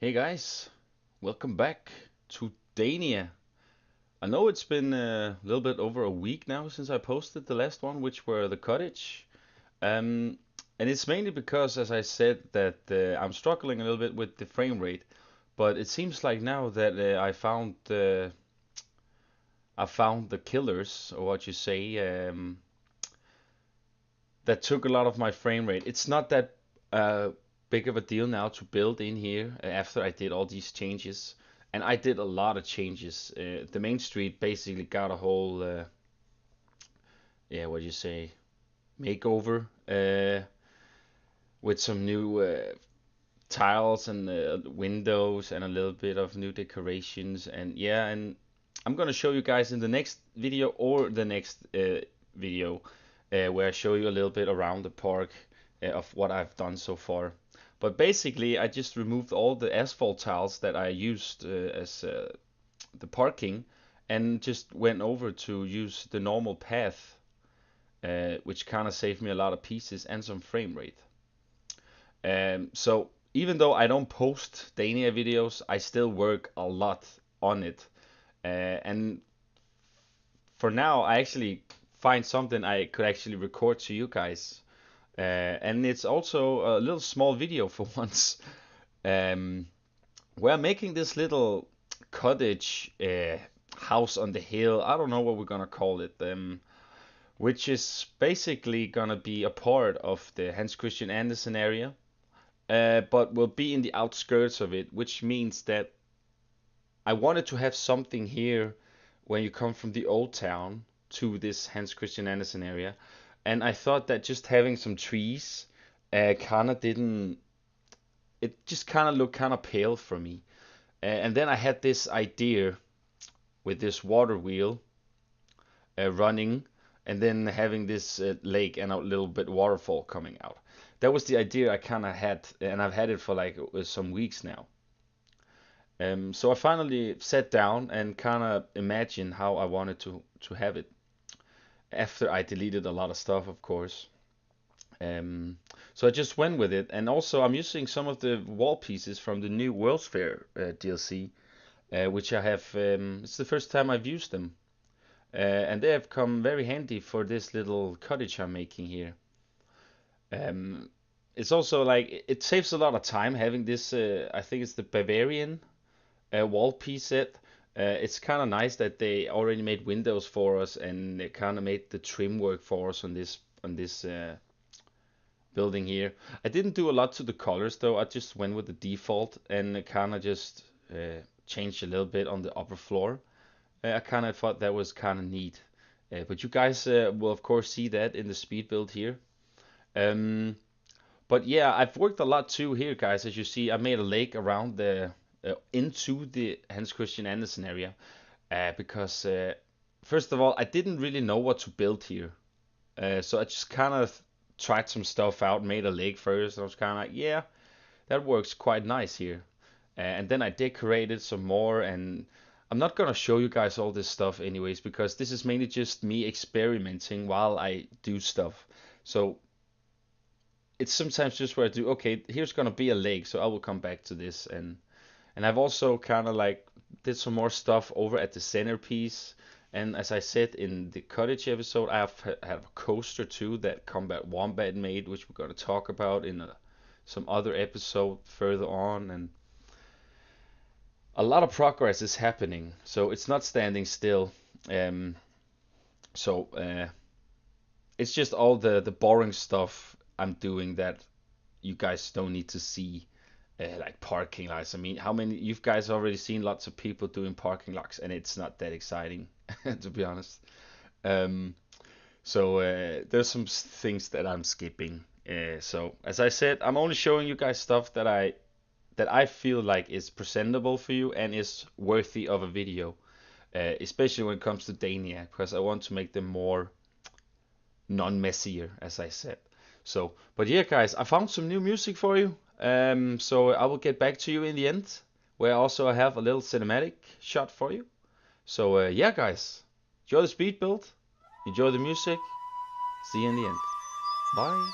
Hey guys, welcome back to Dania. I know it's been a little bit over a week now since I posted the last one, which were the cottage. And it's mainly because, as I said, that I'm struggling a little bit with the frame rate. But it seems like now that I found the killers, or what you say, that took a lot of my frame rate. It's not that uh, big of a deal now to build in here after I did all these changes. And I did a lot of changes. The main street basically got a whole, yeah, what do you say, makeover with some new tiles and windows and a little bit of new decorations. And yeah, and I'm gonna show you guys in the next video or the next video where I show you a little bit around the park of what I've done so far. But basically, I just removed all the asphalt tiles that I used as the parking and just went over to use the normal path, which kind of saved me a lot of pieces and some frame rate. So even though I don't post Dania videos, I still work a lot on it. And for now, I actually find something I could actually record to you guys. And it's also a little small video for once. Um, we're making this little cottage house on the hill. I don't know what we're gonna call it. Which is basically gonna be a part of the HC Andersen area, but will be in the outskirts of it, which means that I wanted to have something here when you come from the old town to this HC Andersen area, and I thought that just having some trees kind of didn't. It just kind of looked kind of pale for me, and then I had this idea with this water wheel running, and then having this lake and a little bit waterfall coming out. That was the idea I kind of had, and I've had it for like some weeks now. So I finally sat down and kind of imagined how I wanted to have it after I deleted a lot of stuff, of course. Um, so I just went with it, and also I'm using some of the wall pieces from the new World's Fair DLC, which I have. It's the first time I've used them, and they have come very handy for this little cottage I'm making here. Um, it's also like it saves a lot of time having this. I think it's the Bavarian wall piece set. It's kind of nice that they already made windows for us and they kind of made the trim work for us on this building here. I didn't do a lot to the colors though. I just went with the default and kind of just changed a little bit on the upper floor. I kind of thought that was kind of neat. But you guys will of course see that in the speed build here. Um, but yeah, I've worked a lot too here, guys. As you see, I made a lake around the into the HC Andersen area because first of all, I didn't really know what to build here, so I just kind of tried some stuff out, made a lake first. I was kind of like, yeah, that works quite nice here, and then I decorated some more. And I'm not gonna show you guys all this stuff anyways because this is mainly just me experimenting while I do stuff. So it's sometimes just where I do, okay, here's gonna be a lake, so I will come back to this. And I've also kind of like did some more stuff over at the centerpiece. And as I said in the cottage episode, I have a coaster too that Combat Wombat made, which we're going to talk about in some other episode further on. And a lot of progress is happening, so it's not standing still. Um, so it's just all the boring stuff I'm doing that you guys don't need to see, like parking lots. I mean, how many you guys already seen lots of people doing parking lots, and it's not that exciting, to be honest. Um, so there's some things that I'm skipping. So as I said, I'm only showing you guys stuff that I feel like is presentable for you and is worthy of a video, especially when it comes to Dania, because I want to make them more non-messier, as I said. So, but yeah, guys, I found some new music for you. So I will get back to you in the end, where also I have a little cinematic shot for you. So yeah, guys, enjoy the speed build, enjoy the music. See you in the end. Bye.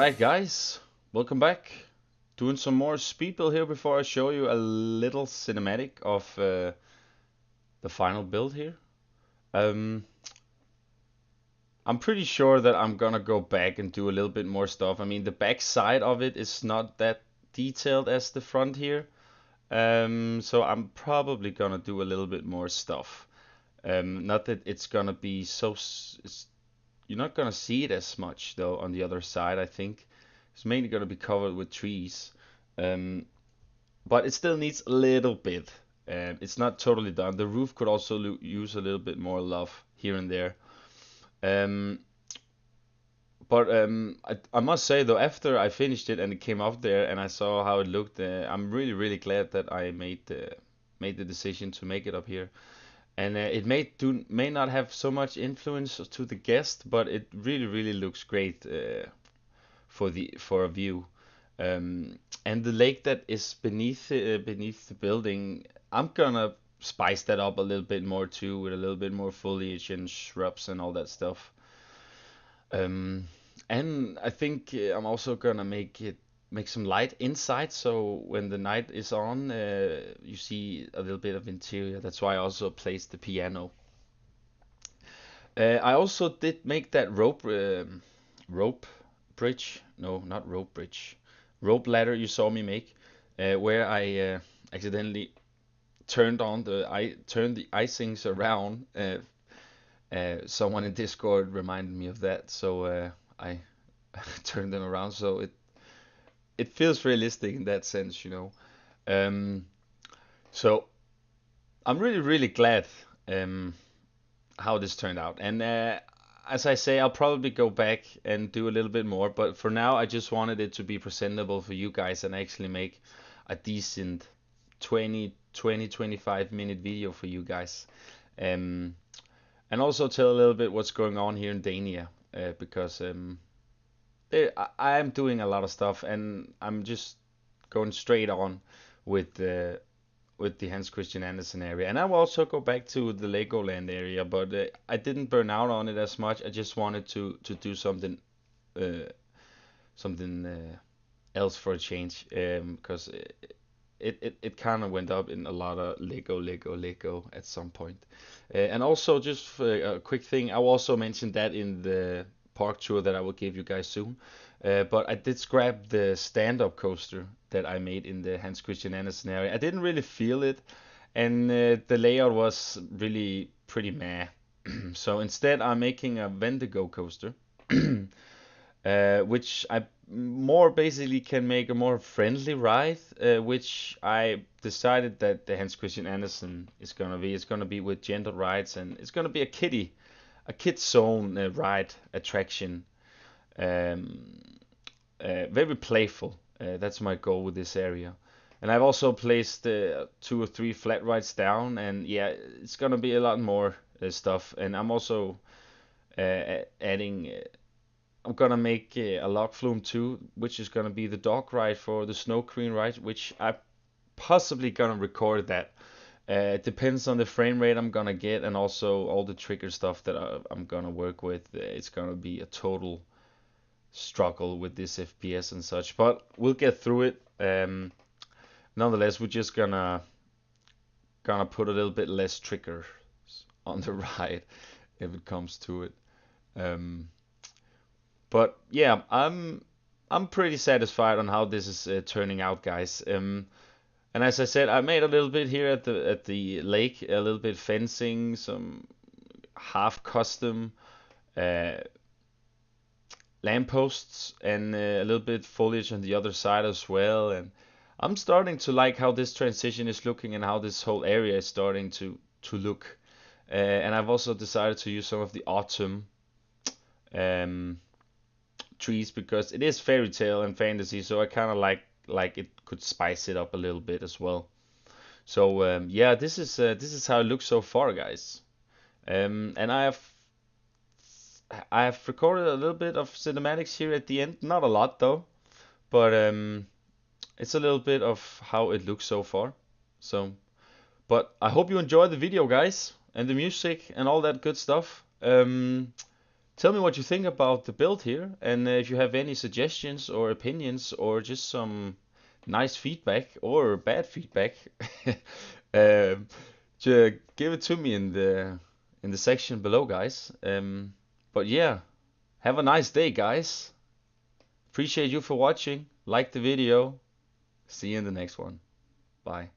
Alright guys, welcome back. Doing some more speed build here before I show you a little cinematic of the final build here. I'm pretty sure that I'm gonna go back and do a little bit more stuff. I mean, the back side of it is not that detailed as the front here. So I'm probably gonna do a little bit more stuff. Not that it's gonna be you're not gonna see it as much though on the other side, I think. It's mainly gonna be covered with trees. But it still needs a little bit. It's not totally done. The roof could also use a little bit more love here and there. I must say though, after I finished it and it came out there and I saw how it looked, I'm really glad that I made the decision to make it up here. And it may not have so much influence to the guest, but it really looks great for a view. And the lake that is beneath the building, I'm gonna spice that up a little bit more too, with a little bit more foliage and shrubs and all that stuff. And I think I'm also gonna make some light inside, so when the night is on, you see a little bit of interior. That's why I also placed the piano. I also did make that rope bridge. No, not rope bridge. Rope ladder you saw me make, where I accidentally turned the icings around. Someone in Discord reminded me of that, so I turned them around so it feels realistic in that sense, you know. Um, so I'm really glad um, how this turned out. And as I say, I'll probably go back and do a little bit more. But for now, I just wanted it to be presentable for you guys and actually make a decent 25-minute video for you guys. Um, and also tell a little bit what's going on here in Dania, because I am doing a lot of stuff and I'm just going straight on with the Hans Christian Andersen area. And I will also go back to the Legoland area, but I didn't burn out on it as much. I just wanted to do something uh, something else for a change, because it kind of went up in a lot of Lego at some point. And also, just for a quick thing, I will also mention that in the park tour that I will give you guys soon. But I did scrap the stand-up coaster that I made in the Hans Christian Andersen area. I didn't really feel it, and the layout was really pretty meh. So instead, I'm making a Wendigo coaster, which I more basically can make a more friendly ride, which I decided that the Hans Christian Andersen is gonna be. It's gonna be with gentle rides, and it's gonna be a kid zone ride attraction. Um, Very playful. That's my goal with this area. And I've also placed 2 or 3 flat rides down, and yeah, it's gonna be a lot more stuff. And I'm also adding. I'm gonna make a log flume too, which is gonna be the dog ride for the snow queen ride, which I possibly gonna record that. It depends on the frame rate I'm gonna get and also all the trigger stuff that I'm gonna work with. It's gonna be a total struggle with this FPS and such, but we'll get through it. Nonetheless, we're just gonna put a little bit less triggers on the ride if it comes to it. Um, but yeah, I'm pretty satisfied on how this is turning out, guys. And as I said, I made a little bit here at the lake, a little bit fencing, some half custom uh, lampposts, and a little bit foliage on the other side as well. And I'm starting to like how this transition is looking and how this whole area is starting to look. And I've also decided to use some of the autumn um, trees because it is fairy tale and fantasy, so I kind of like it could spice it up a little bit as well. So yeah, this is how it looks so far, guys. And I have recorded a little bit of cinematics here at the end, not a lot though, but it's a little bit of how it looks so far. So, but I hope you enjoyed the video, guys, and the music and all that good stuff. Tell me what you think about the build here, and if you have any suggestions or opinions or just some nice feedback or bad feedback, um, give it to me in the section below, guys. But yeah, have a nice day, guys. Appreciate you for watching. Like the video. See you in the next one. Bye.